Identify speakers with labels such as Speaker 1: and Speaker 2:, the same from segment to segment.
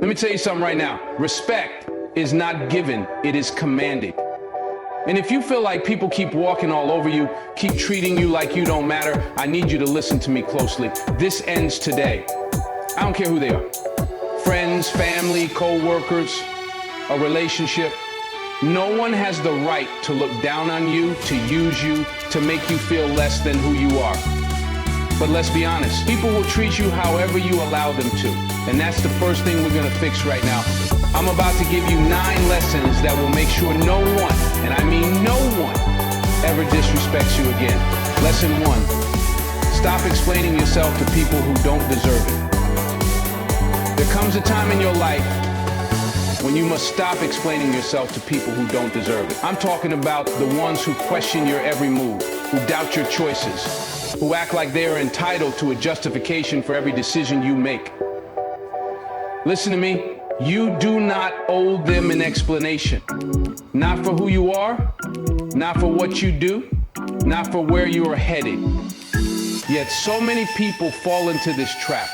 Speaker 1: Let me tell you something right now. Respect is not given, it is commanded. And if you feel like people keep walking all over you, keep treating you like you don't matter, I need you to listen to me closely. This ends today. I don't care who they are. Friends, family, co-workers, a relationship. No one has the right to look down on you, to use you, to make you feel less than who you are. But let's be honest, people will treat you however you allow them to. And that's the first thing we're gonna fix right now. I'm about to give you 9 lessons that will make sure no one, and I mean no one, ever disrespects you again. Lesson 1, stop explaining yourself to people who don't deserve it. There comes a time in your life when you must stop explaining yourself to people who don't deserve it. I'm talking about the ones who question your every move, who doubt your choices, who act like they are entitled to a justification for every decision you make. Listen to me. You do not owe them an explanation. Not for who you are, not for what you do, not for where you are headed. Yet so many people fall into this trap.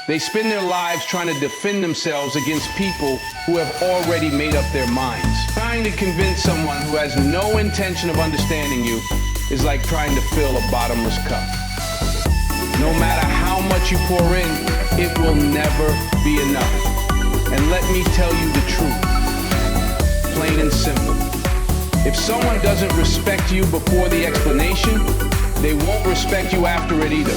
Speaker 1: They spend their lives trying to defend themselves against people who have already made up their minds. Trying to convince someone who has no intention of understanding you is like trying to fill a bottomless cup. No matter how much you pour in, it will never be enough. And let me tell you the truth, plain and simple. If someone doesn't respect you before the explanation, they won't respect you after it either.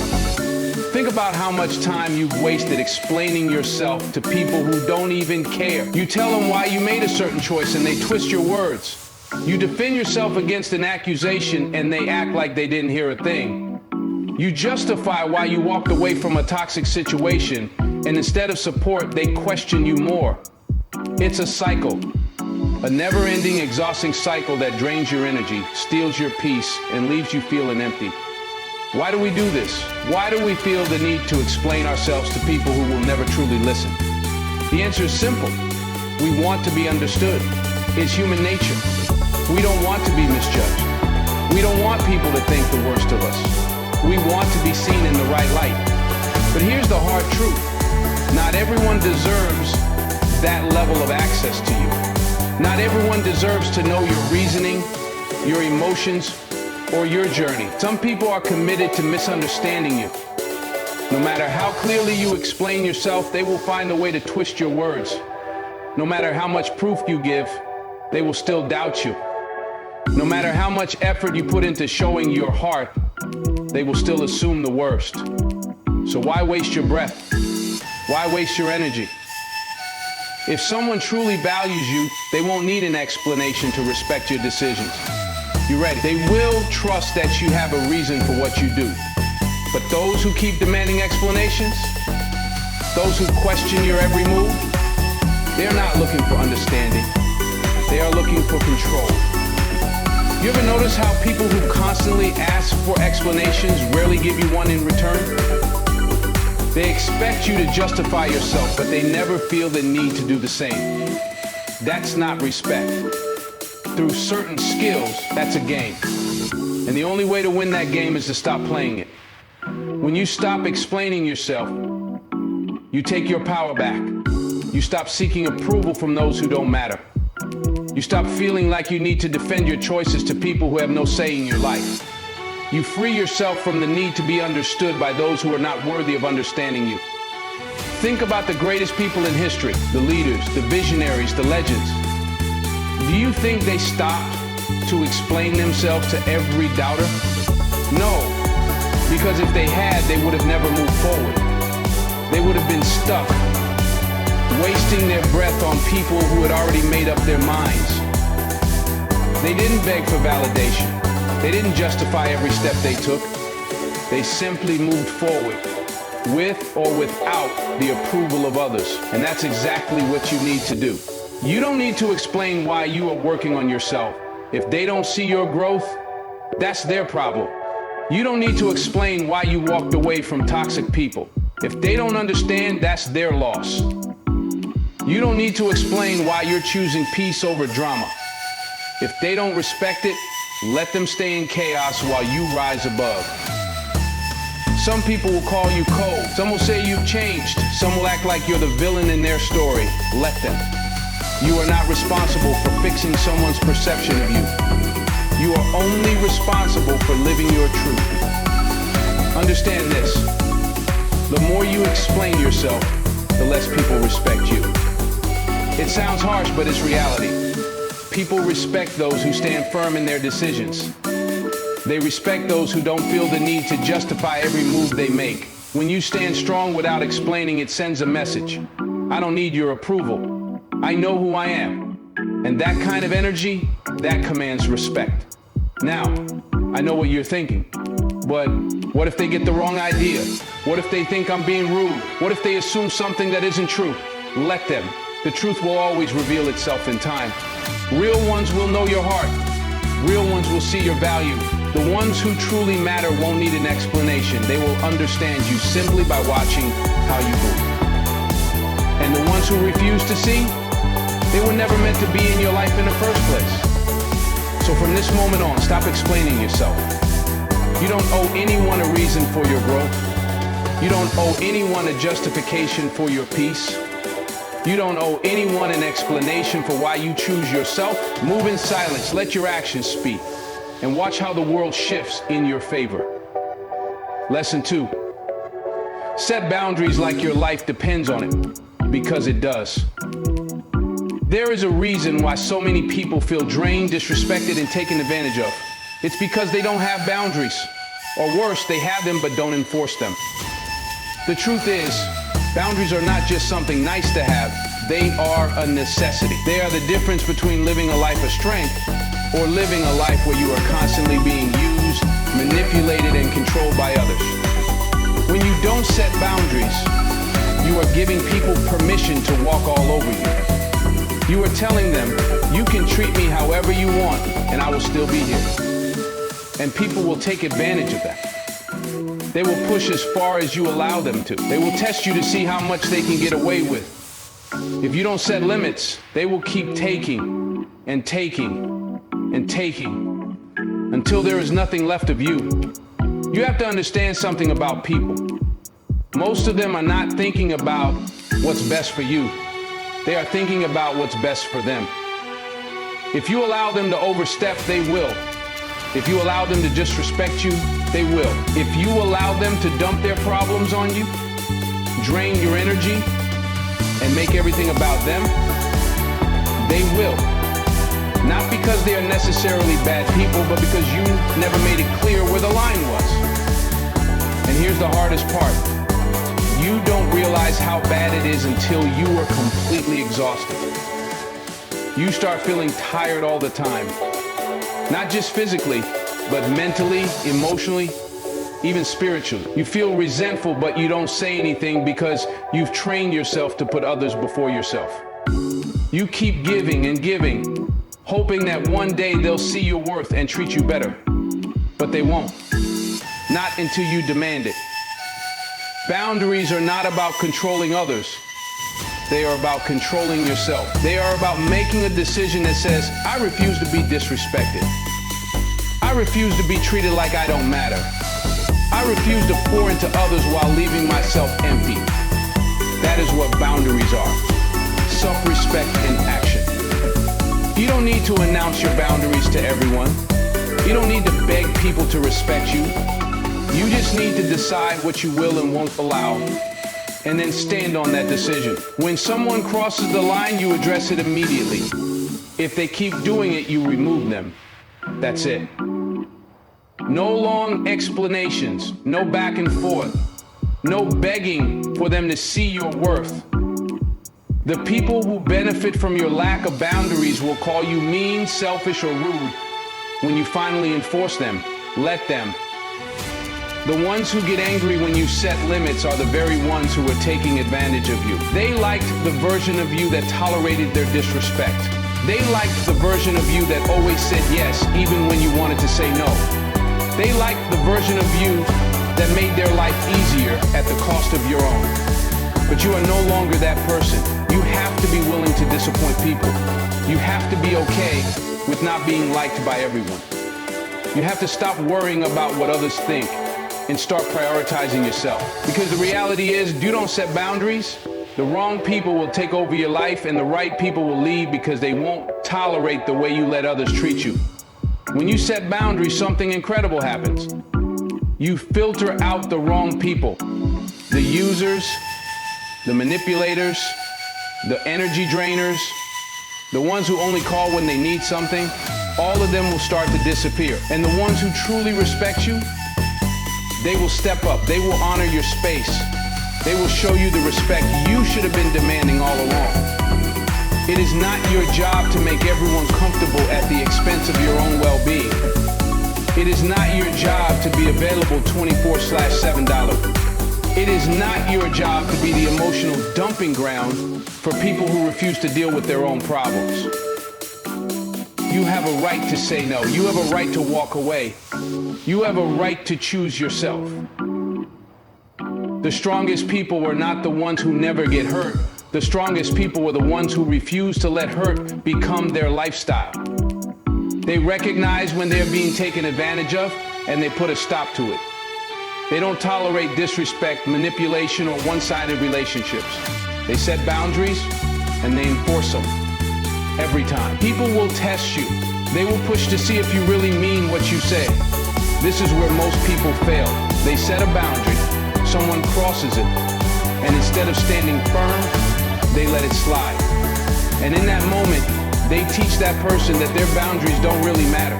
Speaker 1: Think about how much time you've wasted explaining yourself to people who don't even care. You tell them why you made a certain choice and they twist your words. You defend yourself against an accusation and they act like they didn't hear a thing. You justify why you walked away from a toxic situation, and instead of support, they question you more. It's a cycle, a never-ending, exhausting cycle that drains your energy, steals your peace, and leaves you feeling empty. Why do we do this? Why do we feel the need to explain ourselves to people who will never truly listen? The answer is simple. We want to be understood. It's human nature. We don't want to be misjudged. We don't want people to think the worst of us. We want to be seen in the right light. But here's the hard truth. Not everyone deserves that level of access to you. Not everyone deserves to know your reasoning, your emotions, or your journey. Some people are committed to misunderstanding you. No matter how clearly you explain yourself, they will find a way to twist your words. No matter how much proof you give, they will still doubt you. No matter how much effort you put into showing your heart, they will still assume the worst. So why waste your breath? Why waste your energy? If someone truly values you, they won't need an explanation to respect your decisions. You ready? They will trust that you have a reason for what you do. But those who keep demanding explanations, those who question your every move, they're not looking for understanding. They are looking for control. You ever notice how people who constantly ask for explanations rarely give you one in return? They expect you to justify yourself, but they never feel the need to do the same. That's not respect. Through certain skills, that's a game. And the only way to win that game is to stop playing it. When you stop explaining yourself, you take your power back. You stop seeking approval from those who don't matter. You stop feeling like you need to defend your choices to people who have no say in your life. You free yourself from the need to be understood by those who are not worthy of understanding you. Think about the greatest people in history, the leaders, the visionaries, the legends. Do you think they stopped to explain themselves to every doubter? No, because if they had, they would have never moved forward. They would have been stuck, wasting their breath on people who had already made up their minds. They didn't beg for validation. They didn't justify every step they took. They simply moved forward, with or without the approval of others. And that's exactly what you need to do. You don't need to explain why you are working on yourself. If they don't see your growth, that's their problem. You don't need to explain why you walked away from toxic people. If they don't understand, that's their loss. You don't need to explain why you're choosing peace over drama. If they don't respect it, let them stay in chaos while you rise above. Some people will call you cold. Some will say you've changed. Some will act like you're the villain in their story. Let them. You are not responsible for fixing someone's perception of you. You are only responsible for living your truth. Understand this. The more you explain yourself, the less people respect you. It sounds harsh, but it's reality. People respect those who stand firm in their decisions. They respect those who don't feel the need to justify every move they make. When you stand strong without explaining, it sends a message. I don't need your approval. I know who I am. And that kind of energy, that commands respect. Now, I know what you're thinking. But what if they get the wrong idea? What if they think I'm being rude? What if they assume something that isn't true? Let them. The truth will always reveal itself in time. Real ones will know your heart. Real ones will see your value. The ones who truly matter won't need an explanation. They will understand you simply by watching how you move. And the ones who refuse to see, they were never meant to be in your life in the first place. So from this moment on, stop explaining yourself. You don't owe anyone a reason for your growth. You don't owe anyone a justification for your peace. You don't owe anyone an explanation for why you choose yourself. Move in silence, let your actions speak, and watch how the world shifts in your favor. Lesson 2. Set boundaries like your life depends on it, because it does. There is a reason why so many people feel drained, disrespected, and taken advantage of. It's because they don't have boundaries. Or worse, they have them but don't enforce them. The truth is, boundaries are not just something nice to have, they are a necessity. They are the difference between living a life of strength or living a life where you are constantly being used, manipulated, and controlled by others. When you don't set boundaries, you are giving people permission to walk all over you. You are telling them, you can treat me however you want, and I will still be here. And people will take advantage of that. They will push as far as you allow them to. They will test you to see how much they can get away with. If you don't set limits, they will keep taking and taking and taking until there is nothing left of you. You have to understand something about people. Most of them are not thinking about what's best for you. They are thinking about what's best for them. If you allow them to overstep, they will. If you allow them to disrespect you, they will. If you allow them to dump their problems on you, drain your energy, and make everything about them, they will. Not because they are necessarily bad people, but because you never made it clear where the line was. And here's the hardest part. You don't realize how bad it is until you are completely exhausted. You start feeling tired all the time. Not just physically, but mentally, emotionally, even spiritually. You feel resentful, but you don't say anything because you've trained yourself to put others before yourself. You keep giving and giving, hoping that one day they'll see your worth and treat you better. But they won't. Not until you demand it. Boundaries are not about controlling others. They are about controlling yourself. They are about making a decision that says, I refuse to be disrespected. I refuse to be treated like I don't matter. I refuse to pour into others while leaving myself empty. That is what boundaries are. Self-respect in action. You don't need to announce your boundaries to everyone. You don't need to beg people to respect you. You just need to decide what you will and won't allow, and then stand on that decision. When someone crosses the line, you address it immediately. If they keep doing it, you remove them. That's it. No long explanations, no back and forth, no begging for them to see your worth. The people who benefit from your lack of boundaries will call you mean, selfish, or rude. When you finally enforce them, let them. The ones who get angry when you set limits are the very ones who are taking advantage of you. They liked the version of you that tolerated their disrespect. They liked the version of you that always said yes, even when you wanted to say no. They liked the version of you that made their life easier at the cost of your own. But you are no longer that person. You have to be willing to disappoint people. You have to be okay with not being liked by everyone. You have to stop worrying about what others think and start prioritizing yourself. Because the reality is, if you don't set boundaries, the wrong people will take over your life and the right people will leave because they won't tolerate the way you let others treat you. When you set boundaries, something incredible happens. You filter out the wrong people, the users, the manipulators, the energy drainers, the ones who only call when they need something. All of them will start to disappear. And the ones who truly respect you, they will step up. They will honor your space. They will show you the respect you should have been demanding all along. It is not your job to make everyone comfortable at the expense of your own well-being. It is not your job to be available 24/7. It is not your job to be the emotional dumping ground for people who refuse to deal with their own problems. You have a right to say no. You have a right to walk away. You have a right to choose yourself. The strongest people are not the ones who never get hurt. The strongest people are the ones who refuse to let hurt become their lifestyle. They recognize when they're being taken advantage of, and they put a stop to it. They don't tolerate disrespect, manipulation, or one-sided relationships. They set boundaries, and they enforce them. Every time. People will test you. They will push to see if you really mean what you say. This is where most people fail. They set a boundary, someone crosses it, and instead of standing firm, they let it slide. And in that moment, they teach that person that their boundaries don't really matter.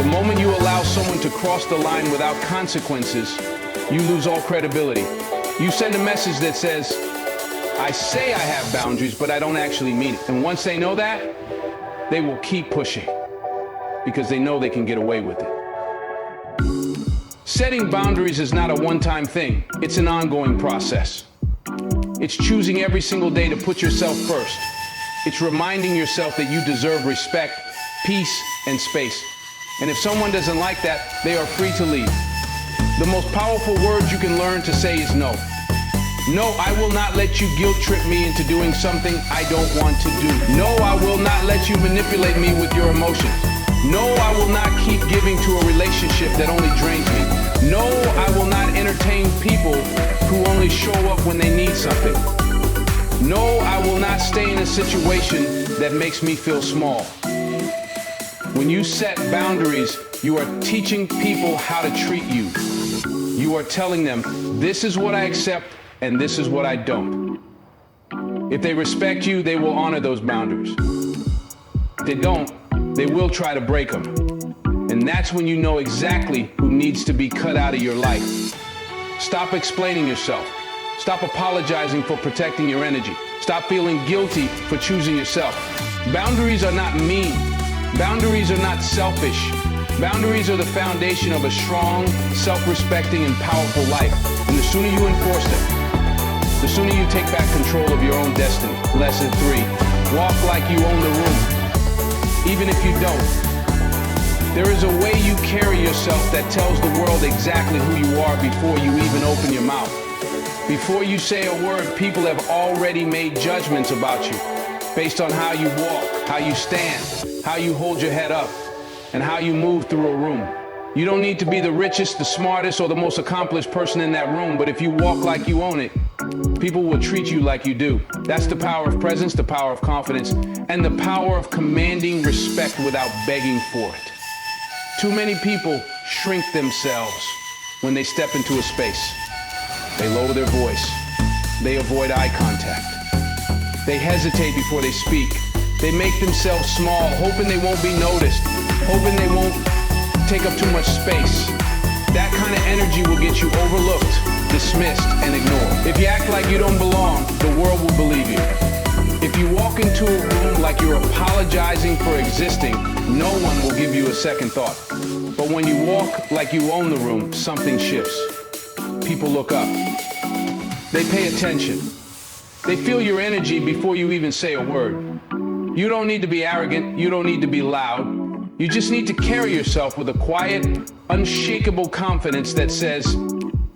Speaker 1: The moment you allow someone to cross the line without consequences, you lose all credibility. You send a message that says, I say I have boundaries, but I don't actually mean it. And once they know that, they will keep pushing because they know they can get away with it. Setting boundaries is not a one-time thing. It's an ongoing process. It's choosing every single day to put yourself first. It's reminding yourself that you deserve respect, peace, and space. And if someone doesn't like that, they are free to leave. The most powerful words you can learn to say is no. No, I will not let you guilt trip me into doing something I don't want to do. No, I will not let you manipulate me with your emotions. No, I will not keep giving to a relationship that only drains me. No, I will not entertain people who only show up when they need something. No, I will not stay in a situation that makes me feel small. When you set boundaries, you are teaching people how to treat you. You are telling them, this is what I accept and this is what I don't. If they respect you, they will honor those boundaries. If they don't, they will try to break them. And that's when you know exactly who needs to be cut out of your life. Stop explaining yourself. Stop apologizing for protecting your energy. Stop feeling guilty for choosing yourself. Boundaries are not mean. Boundaries are not selfish. Boundaries are the foundation of a strong, self-respecting, and powerful life. And the sooner you enforce them, the sooner you take back control of your own destiny. Lesson 3, walk like you own the room, even if you don't. There is a way you carry yourself that tells the world exactly who you are before you even open your mouth. Before you say a word, people have already made judgments about you based on how you walk, how you stand, how you hold your head up, and how you move through a room. You don't need to be the richest, the smartest, or the most accomplished person in that room, but if you walk like you own it, people will treat you like you do. That's the power of presence, the power of confidence, and the power of commanding respect without begging for it. Too many people shrink themselves when they step into a space. They lower their voice. They avoid eye contact. They hesitate before they speak. They make themselves small, hoping they won't be noticed, hoping they won't take up too much space. That kind of energy will get you overlooked, dismissed, and ignored. If you act like you don't belong, the world will believe you. If you walk into a room like you're apologizing for existing, no one will give you a second thought. But when you walk like you own the room, something shifts. People look up. They pay attention. They feel your energy before you even say a word. You don't need to be arrogant. You don't need to be loud. You just need to carry yourself with a quiet, unshakable confidence that says,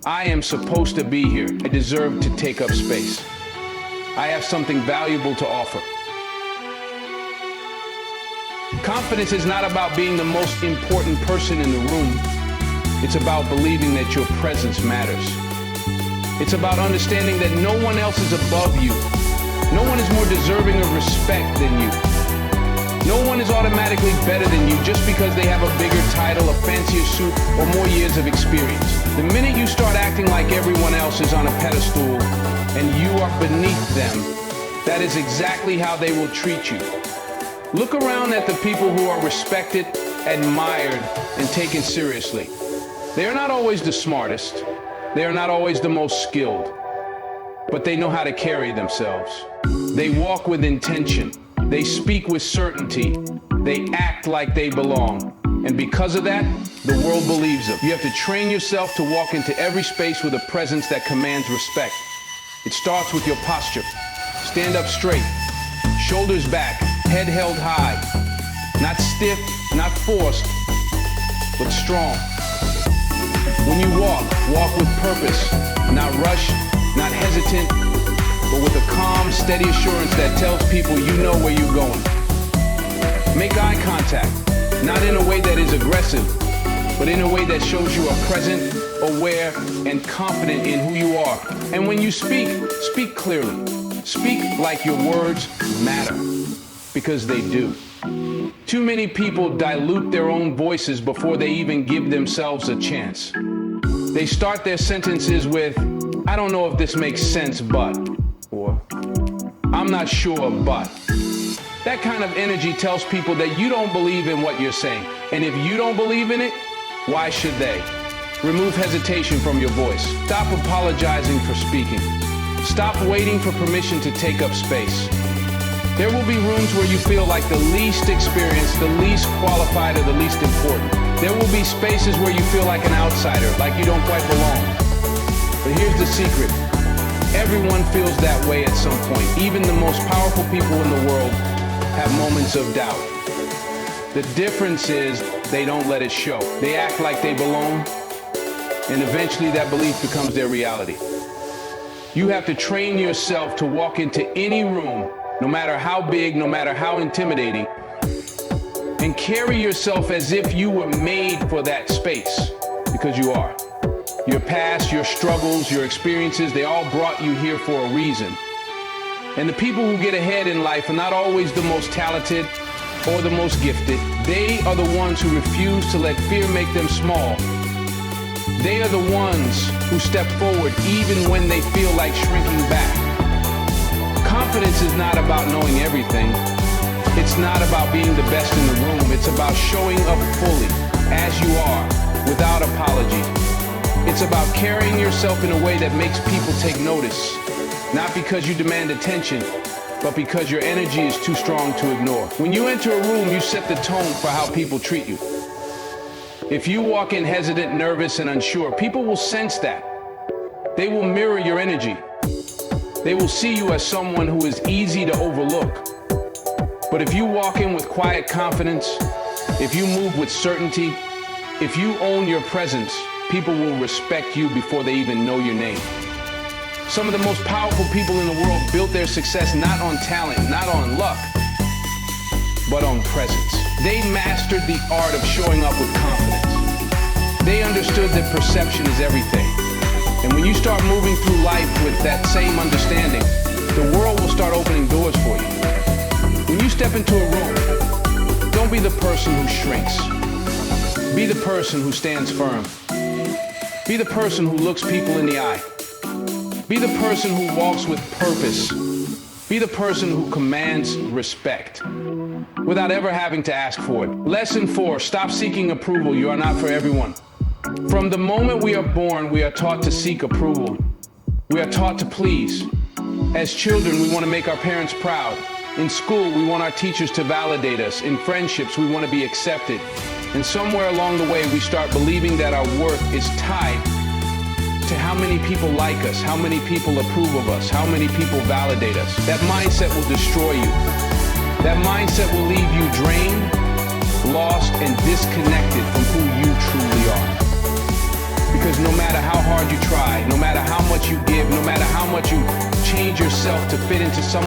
Speaker 1: I am supposed to be here. I deserve to take up space. I have something valuable to offer. Confidence is not about being the most important person in the room. It's about believing that your presence matters. It's about understanding that no one else is above you. No one is more deserving of respect than you. No one is automatically better than you just because they have a bigger title, a fancier suit, or more years of experience. The minute you start acting like everyone else is on a pedestal and you are beneath them, that is exactly how they will treat you. Look around at the people who are respected, admired, and taken seriously. They are not always the smartest. They are not always the most skilled, but they know how to carry themselves. They walk with intention. They speak with certainty. They act like they belong. And because of that, the world believes them. You have to train yourself to walk into every space with a presence that commands respect. It starts with your posture. Stand up straight, shoulders back, head held high. Not stiff, not forced, but strong. When you walk, walk with purpose, not rushed, not hesitant, but with a calm, steady assurance that tells people you know where you're going. Make eye contact, not in a way that is aggressive, but in a way that shows you are present, aware, and confident in who you are. And when you speak, speak clearly. Speak like your words matter, because they do. Too many people dilute their own voices before they even give themselves a chance. They start their sentences with, "I don't know if this makes sense, but," or "I'm not sure, but." That kind of energy tells people that you don't believe in what you're saying. And if you don't believe in it, why should they? Remove hesitation from your voice. Stop apologizing for speaking. Stop waiting for permission to take up space. There will be rooms where you feel like the least experienced, the least qualified, or the least important. There will be spaces where you feel like an outsider, like you don't quite belong. But here's the secret. Everyone feels that way at some point. Even the most powerful people in the world have moments of doubt. The difference is they don't let it show. They act like they belong, and eventually that belief becomes their reality. You have to train yourself to walk into any room, no matter how big, no matter how intimidating, and carry yourself as if you were made for that space, because you are. Your past, your struggles, your experiences, they all brought you here for a reason. And the people who get ahead in life are not always the most talented or the most gifted. They are the ones who refuse to let fear make them small. They are the ones who step forward even when they feel like shrinking back. Confidence is not about knowing everything. It's not about being the best in the room. It's about showing up fully, as you are, without apology. It's about carrying yourself in a way that makes people take notice. Not because you demand attention, but because your energy is too strong to ignore. When you enter a room, you set the tone for how people treat you. If you walk in hesitant, nervous, and unsure, people will sense that. They will mirror your energy. They will see you as someone who is easy to overlook. But if you walk in with quiet confidence, if you move with certainty, if you own your presence, people will respect you before they even know your name. Some of the most powerful people in the world built their success not on talent, not on luck, but on presence. They mastered the art of showing up with confidence. They understood that perception is everything. And when you start moving through life with that same understanding, the world will start opening doors for you. When you step into a room, don't be the person who shrinks. Be the person who stands firm. Be the person who looks people in the eye. Be the person who walks with purpose. Be the person who commands respect without ever having to ask for it. Lesson 4, stop seeking approval. You are not for everyone. From the moment we are born, we are taught to seek approval. We are taught to please. As children, we want to make our parents proud. In school, we want our teachers to validate us. In friendships, we want to be accepted. And somewhere along the way, we start believing that our worth is tied to how many people like us, how many people approve of us, how many people validate us. That mindset will destroy you. That mindset will leave you drained, lost, and disconnected from who you truly are. Because no matter how hard you try, no matter how much you give, no matter how much you change yourself to fit into someone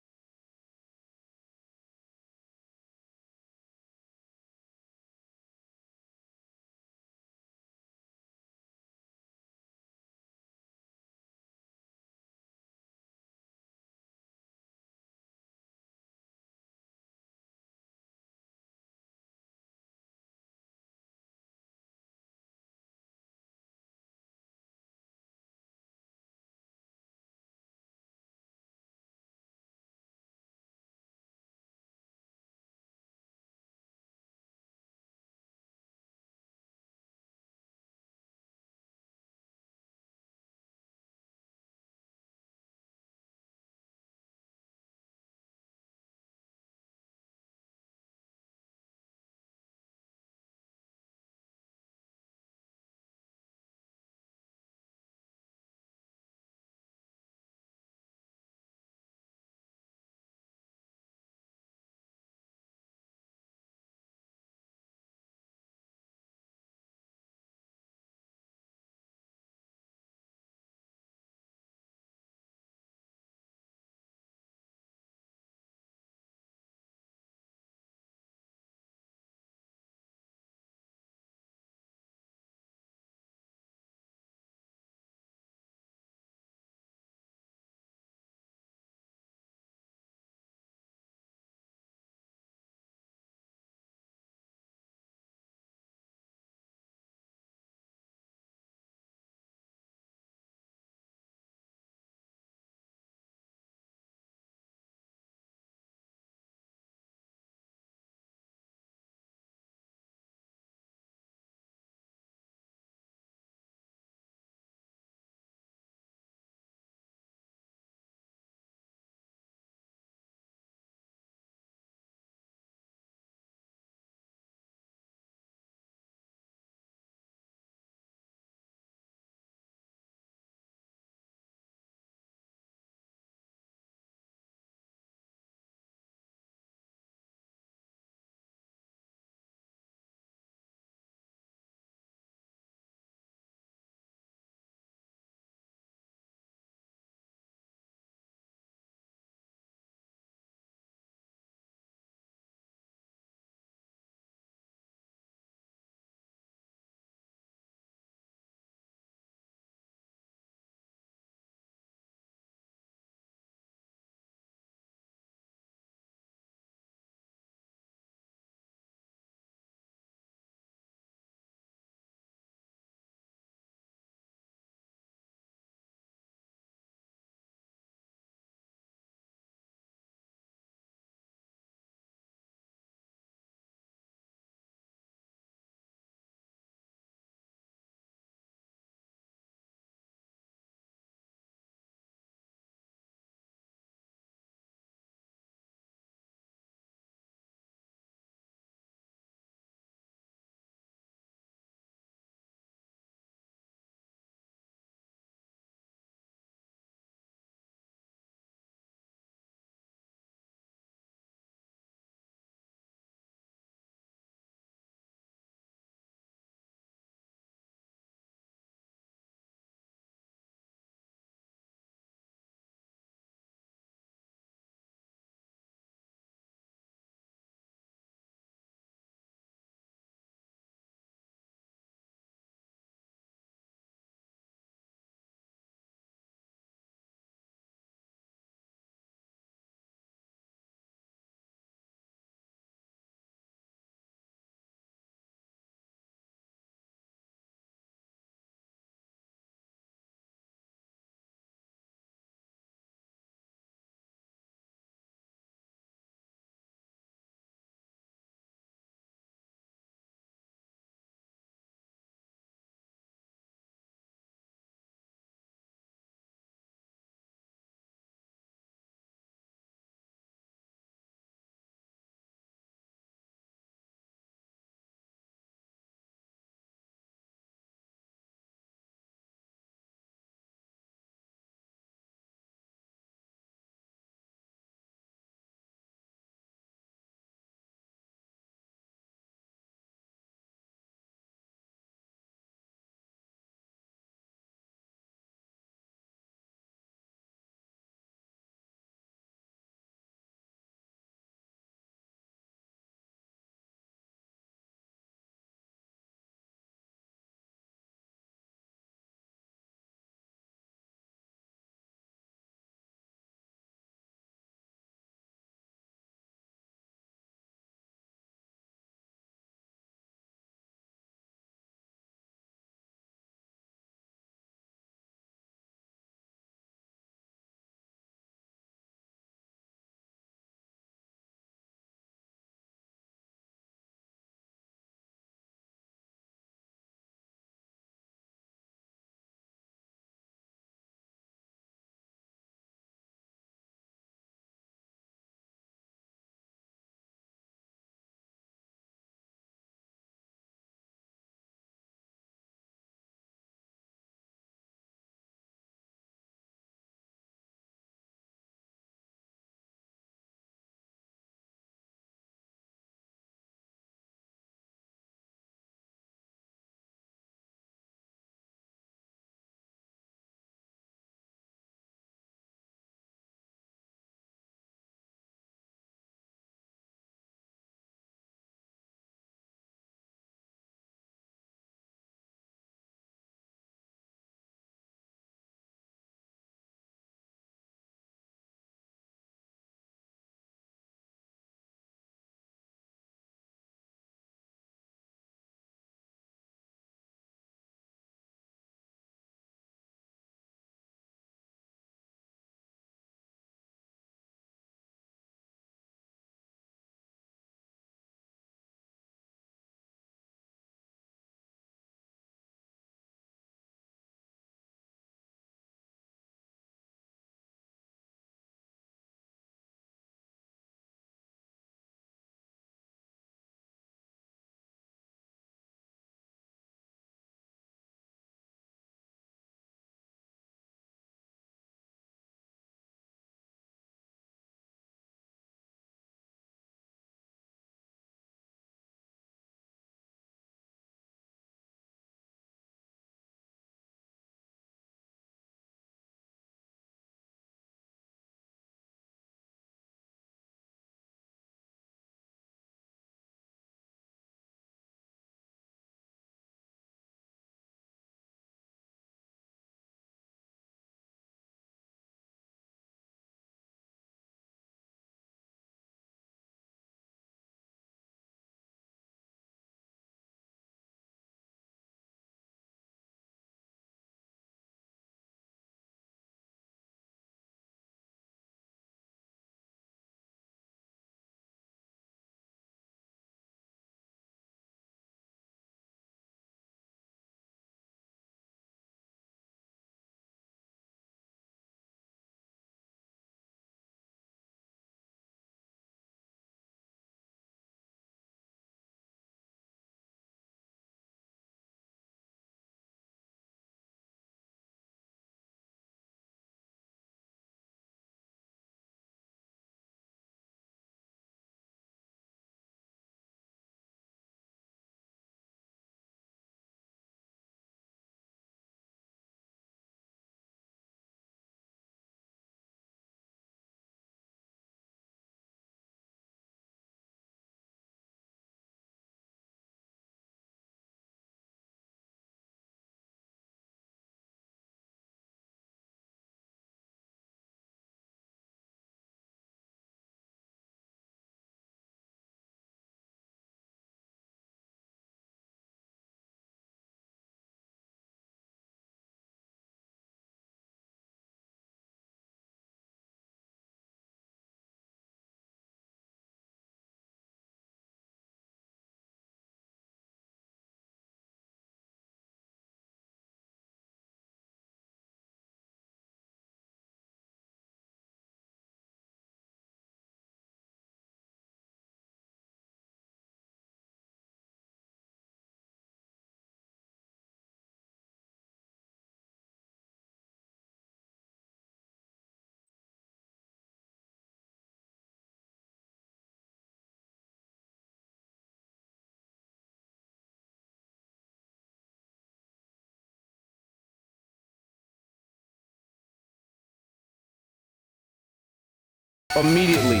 Speaker 1: immediately,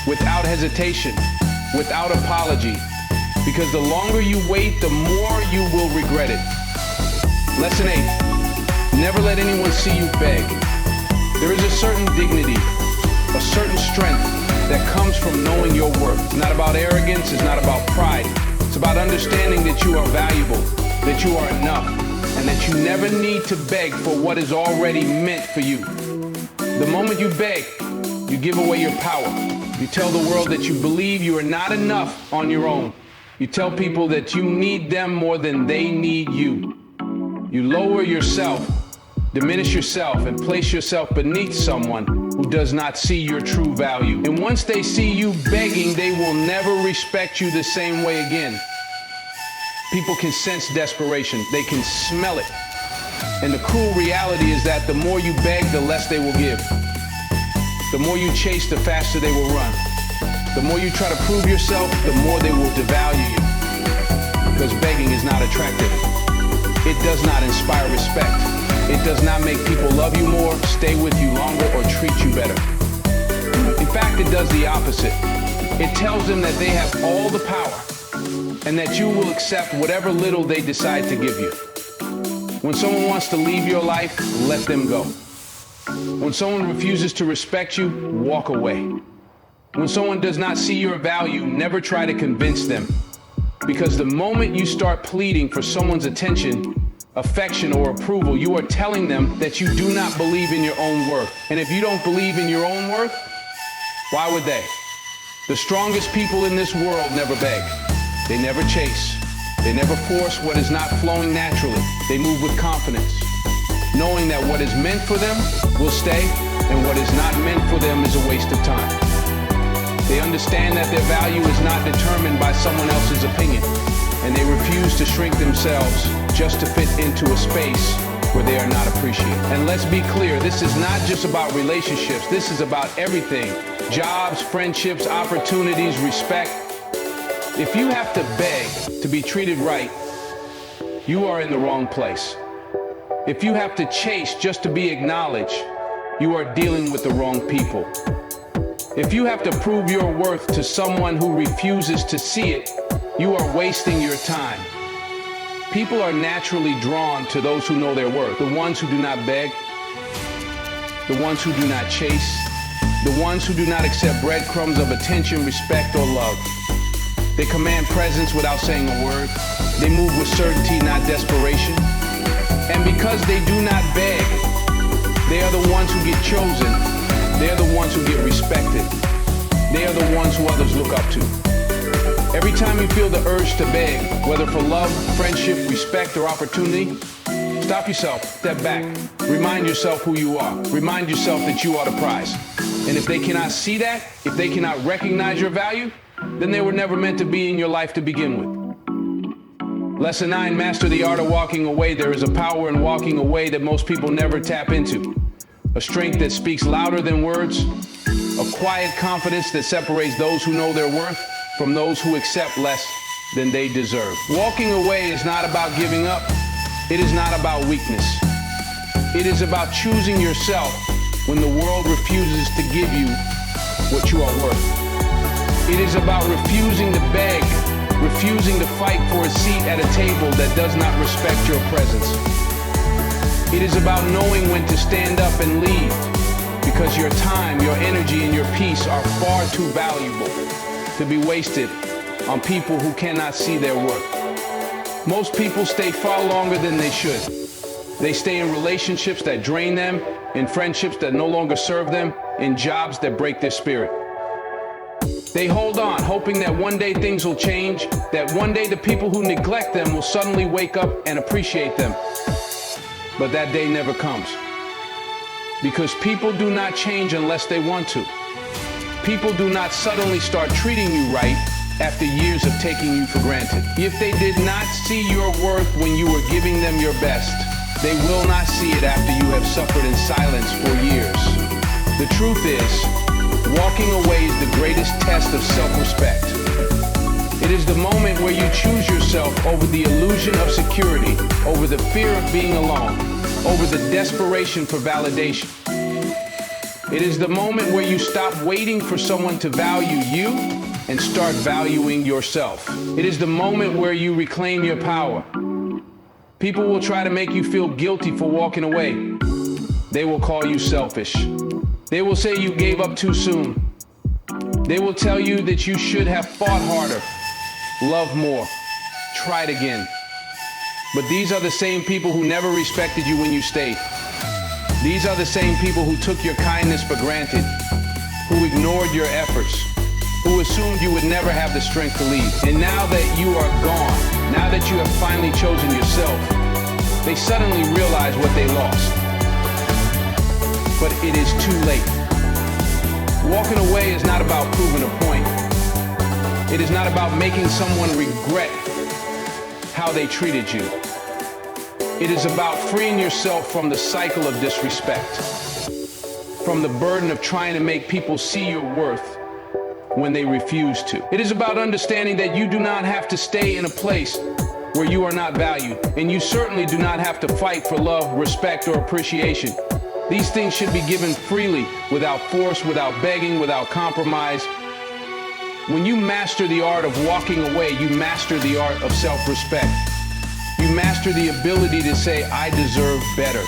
Speaker 1: without hesitation, without apology, because the longer you wait, the more you will regret it. Lesson 8, never let anyone see you beg. There is a certain dignity, a certain strength that comes from knowing your worth. It's not about arrogance, it's not about pride. It's about understanding that you are valuable, that you are enough, and that you never need to beg for what is already meant for you. The moment you beg, you give away your power. You tell the world that you believe you are not enough on your own. You tell people that you need them more than they need you. You lower yourself, diminish yourself, and place yourself beneath someone who does not see your true value. And once they see you begging, they will never respect you the same way again. People can sense desperation. They can smell it. And the cruel reality is that the more you beg, the less they will give. The more you chase, the faster they will run. The more you try to prove yourself, the more they will devalue you. Because begging is not attractive. It does not inspire respect. It does not make people love you more, stay with you longer, or treat you better. In fact, it does the opposite. It tells them that they have all the power and that you will accept whatever little they decide to give you. When someone wants to leave your life, let them go. When someone refuses to respect you, walk away. When someone does not see your value, never try to convince them. Because the moment you start pleading for someone's attention, affection, or approval, you are telling them that you do not believe in your own worth. And if you don't believe in your own worth, why would they? The strongest people in this world never beg. They never chase. They never force what is not flowing naturally. They move with confidence, knowing that what is meant for them will stay, and what is not meant for them is a waste of time. They understand that their value is not determined by someone else's opinion, and they refuse to shrink themselves just to fit into a space where they are not appreciated. And let's be clear, this is not just about relationships. This is about everything. Jobs, friendships, opportunities, respect. If you have to beg to be treated right, you are in the wrong place. If you have to chase just to be acknowledged, you are dealing with the wrong people. If you have to prove your worth to someone who refuses to see it, you are wasting your time. People are naturally drawn to those who know their worth, the ones who do not beg, the ones who do not chase, the ones who do not accept breadcrumbs of attention, respect, or love. They command presence without saying a word. They move with certainty, not desperation. And because they do not beg, they are the ones who get chosen. They are the ones who get respected. They are the ones who others look up to. Every time you feel the urge to beg, whether for love, friendship, respect, or opportunity, stop yourself, step back, remind yourself who you are. Remind yourself that you are the prize. And if they cannot see that, if they cannot recognize your value, then they were never meant to be in your life to begin with. Lesson 9, master the art of walking away. There is a power in walking away that most people never tap into. A strength that speaks louder than words. A quiet confidence that separates those who know their worth from those who accept less than they deserve. Walking away is not about giving up. It is not about weakness. It is about choosing yourself when the world refuses to give you what you are worth. It is about refusing to beg, refusing to fight for a seat at a table that does not respect your presence. It is about knowing when to stand up and leave, because your time, your energy, and your peace are far too valuable to be wasted on people who cannot see their worth. Most people stay far longer than they should. They stay in relationships that drain them, in friendships that no longer serve them, in jobs that break their spirit. They hold on, hoping that one day things will change, that one day the people who neglect them will suddenly wake up and appreciate them. But that day never comes. Because people do not change unless they want to. People do not suddenly start treating you right after years of taking you for granted. If they did not see your worth when you were giving them your best, they will not see it after you have suffered in silence for years. The truth is, walking away is the greatest test of self-respect. It is the moment where you choose yourself over the illusion of security, over the fear of being alone, over the desperation for validation. It is the moment where you stop waiting for someone to value you and start valuing yourself. It is the moment where you reclaim your power. People will try to make you feel guilty for walking away. They will call you selfish. They will say you gave up too soon. They will tell you that you should have fought harder, loved more, tried again. But these are the same people who never respected you when you stayed. These are the same people who took your kindness for granted, who ignored your efforts, who assumed you would never have the strength to leave. And now that you are gone, now that you have finally chosen yourself, they suddenly realize what they lost. But it is too late. Walking away is not about proving a point. It is not about making someone regret how they treated you. It is about freeing yourself from the cycle of disrespect, from the burden of trying to make people see your worth when they refuse to. It is about understanding that you do not have to stay in a place where you are not valued, and you certainly do not have to fight for love, respect, or appreciation. These things should be given freely, without force, without begging, without compromise. When you master the art of walking away, you master the art of self-respect. You master the ability to say, I deserve better.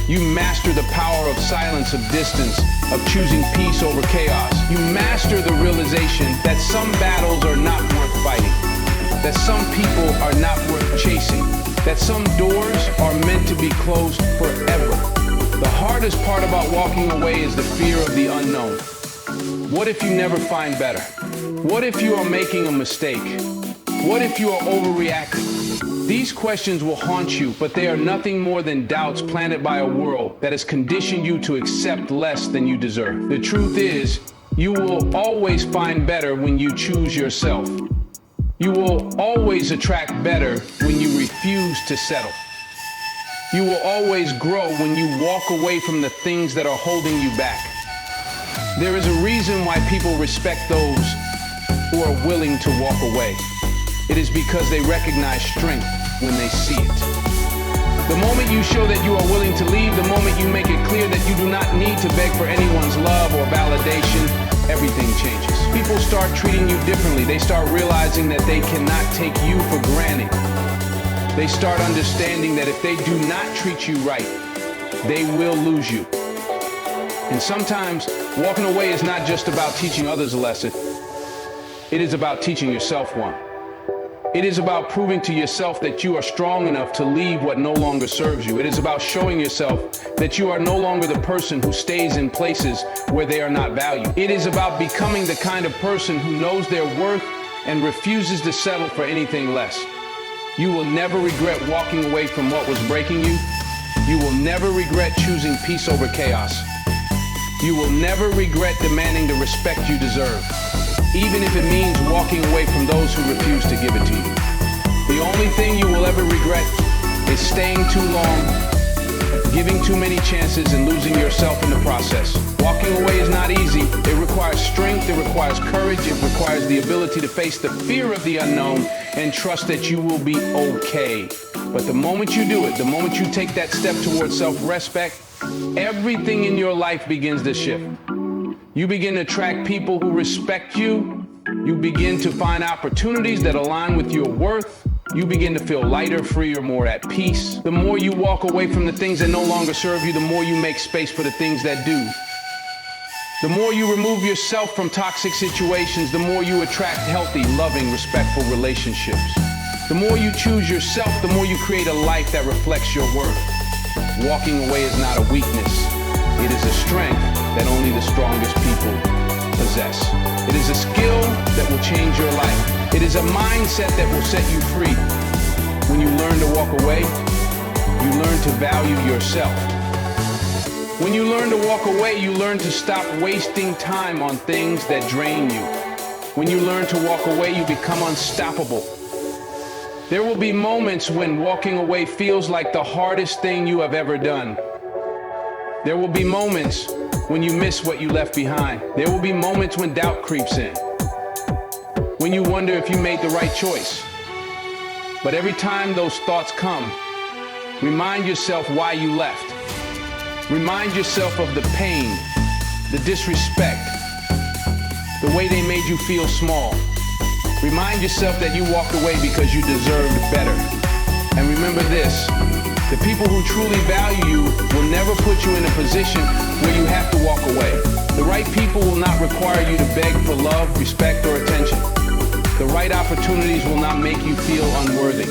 Speaker 1: You master the power of silence, of distance, of choosing peace over chaos. You master the realization that some battles are not worth fighting, that some people are not worth chasing, that some doors are meant to be closed forever. The hardest part about walking away is the fear of the unknown. What if you never find better? What if you are making a mistake? What if you are overreacting? These questions will haunt you, but they are nothing more than doubts planted by a world that has conditioned you to accept less than you deserve. The truth is, you will always find better when you choose yourself. You will always attract better when you refuse to settle. You will always grow when you walk away from the things that are holding you back. There is a reason why people respect those who are willing to walk away. It is because they recognize strength when they see it. The moment you show that you are willing to leave, the moment you make it clear that you do not need to beg for anyone's love or validation, everything changes. People start treating you differently. They start realizing that they cannot take you for granted. They start understanding that if they do not treat you right, they will lose you. And sometimes walking away is not just about teaching others a lesson. It is about teaching yourself one. It is about proving to yourself that you are strong enough to leave what no longer serves you. It is about showing yourself that you are no longer the person who stays in places where they are not valued. It is about becoming the kind of person who knows their worth and refuses to settle for anything less. You will never regret walking away from what was breaking you. You will never regret choosing peace over chaos. You will never regret demanding the respect you deserve, even if it means walking away from those who refuse to give it to you. The only thing you will ever regret is staying too long, giving too many chances, and losing yourself in the process. Walking away is not easy. It requires strength, it requires courage, it requires the ability to face the fear of the unknown and trust that you will be okay. But the moment you do it, the moment you take that step towards self-respect, everything in your life begins to shift. You begin to attract people who respect you. You begin to find opportunities that align with your worth. You begin to feel lighter, freer, more at peace. The more you walk away from the things that no longer serve you, the more you make space for the things that do. The more you remove yourself from toxic situations, the more you attract healthy, loving, respectful relationships. The more you choose yourself, the more you create a life that reflects your worth. Walking away is not a weakness. It is a strength that only the strongest people possess. It is a skill that will change your life. It is a mindset that will set you free. When you learn to walk away, you learn to value yourself. When you learn to walk away, you learn to stop wasting time on things that drain you. When you learn to walk away, you become unstoppable. There will be moments when walking away feels like the hardest thing you have ever done. There will be moments when you miss what you left behind. There will be moments when doubt creeps in, when you wonder if you made the right choice. But every time those thoughts come, remind yourself why you left. Remind yourself of the pain, the disrespect, the way they made you feel small. Remind yourself that you walked away because you deserved better. And remember this, the people who truly value you will never put you in a position where you have to walk away. The right people will not require you to beg for love, respect, or attention. The right opportunities will not make you feel unworthy.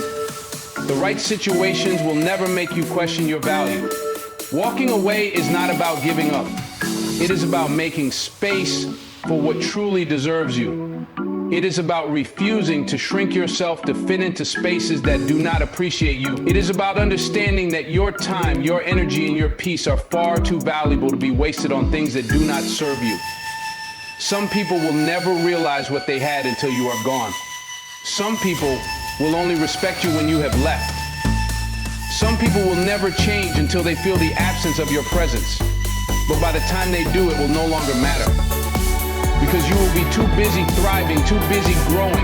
Speaker 1: The right situations will never make you question your value. Walking away is not about giving up. It is about making space for what truly deserves you. It is about refusing to shrink yourself to fit into spaces that do not appreciate you. It is about understanding that your time, your energy, and your peace are far too valuable to be wasted on things that do not serve you. Some people will never realize what they had until you are gone. Some people will only respect you when you have left. Some people will never change until they feel the absence of your presence. But by the time they do, it will no longer matter. Because you will be too busy thriving, too busy growing,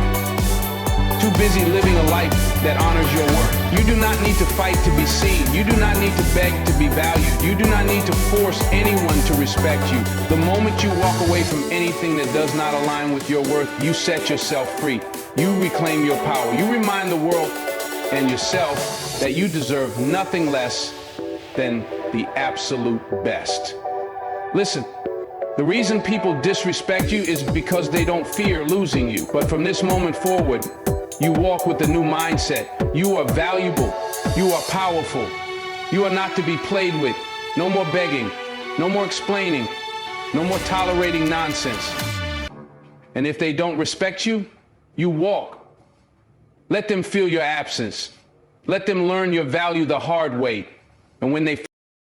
Speaker 1: too busy living a life that honors your worth. You do not need to fight to be seen. You do not need to beg to be valued. You do not need to force anyone to respect you. The moment you walk away from anything that does not align with your worth, you set yourself free. You reclaim your power. You remind the world and yourself that you deserve nothing less than the absolute best. Listen. The reason people disrespect you is because they don't fear losing you. But from this moment forward, you walk with a new mindset. You are valuable. You are powerful. You are not to be played with. No more begging. No more explaining. No more tolerating nonsense. And if they don't respect you, you walk. Let them feel your absence. Let them learn your value the hard way. And when they